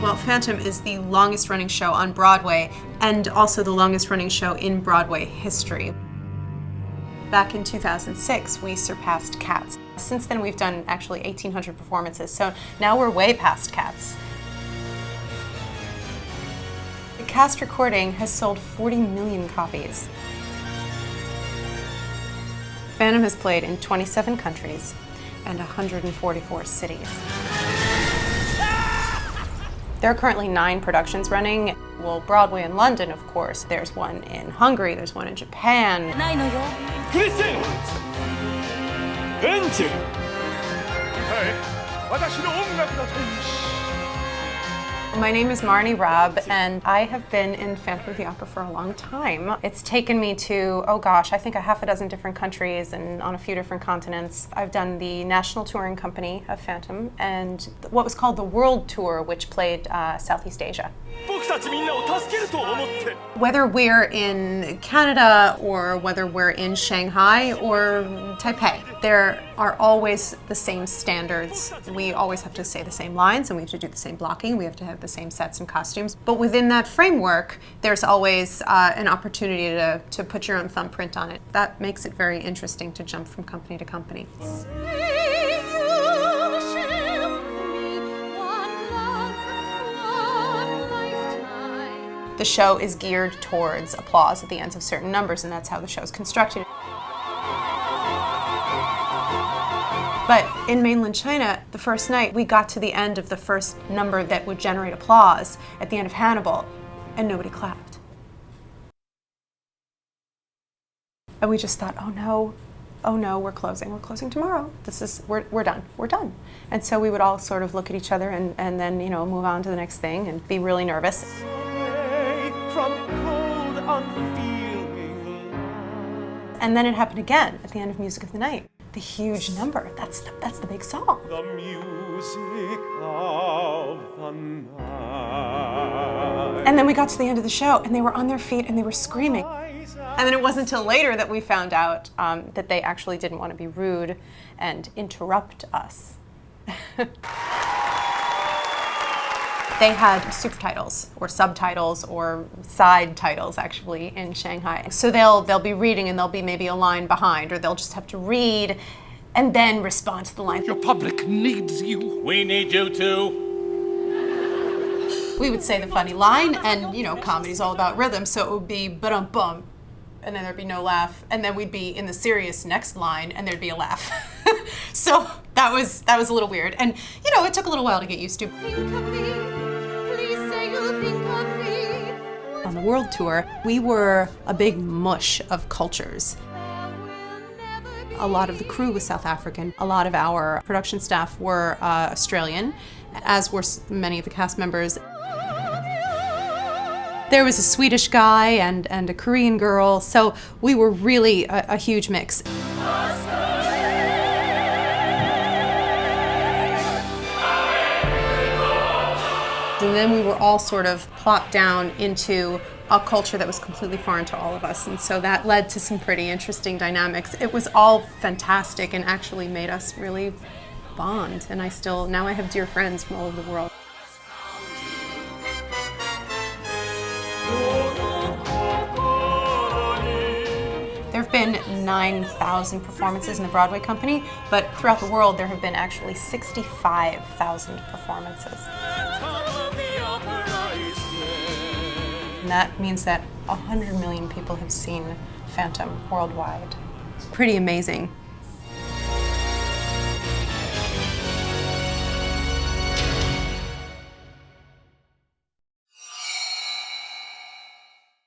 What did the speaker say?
Well, Phantom is the longest running show on Broadway and also the longest running show in Broadway history. Back in 2006, we surpassed Cats. Since then, we've done actually 1,800 performances, so now we're way past Cats. The cast recording has sold 40 million copies. Phantom has played in 27 countries and 144 cities. There are currently 9 productions running. Well, Broadway in London, of course. There's one in Hungary, there's one in Japan. My name is Marnie Robb, and I have been in Phantom of the Opera for a long time. It's taken me to, oh gosh, I think a half a dozen different countries and on a few different continents. I've done the national touring company of Phantom and what was called the World Tour, which played Southeast Asia. Whether we're in Canada or whether we're in Shanghai or Taipei, there are always the same standards. We always have to say the same lines and we have to do the same blocking. We have to have the same sets and costumes. But within that framework, there's always an opportunity to put your own thumbprint on it. That makes it very interesting to jump from company to company. The show is geared towards applause at the ends of certain numbers, and that's how the show is constructed. But in mainland China, the first night, we got to the end of the first number that would generate applause at the end of Hannibal, and nobody clapped. And we just thought, oh no, we're closing tomorrow. We're done. And so we would all sort of look at each other and then, move on to the next thing and be really nervous. From cold, unfeeling. And then it happened again at the end of Music of the Night. The huge number, that's the big song. The music of the night. And then we got to the end of the show and they were on their feet and they were screaming. And then it wasn't until later that we found out that they actually didn't want to be rude and interrupt us. They had super titles or subtitles or side titles actually in Shanghai. So they'll be reading and they'll be maybe a line behind, or they'll just have to read and then respond to the line. Your public needs you. We need you too. We would say the funny line, and comedy's all about rhythm, so it would be ba-dum-bum, and then there'd be no laugh, and then we'd be in the serious next line and there'd be a laugh. So that was a little weird, and it took a little while to get used to. On the World Tour, we were a big mush of cultures. A lot of the crew was South African. A lot of our production staff were Australian, as were many of the cast members. There was a Swedish guy and a Korean girl, so we were really a huge mix. And then we were all sort of plopped down into a culture that was completely foreign to all of us. And so that led to some pretty interesting dynamics. It was all fantastic and actually made us really bond. And now I have dear friends from all over the world. There have been 9,000 performances in the Broadway company, but throughout the world there have been actually 65,000 performances. And that means that 100 million people have seen Phantom worldwide. It's pretty amazing.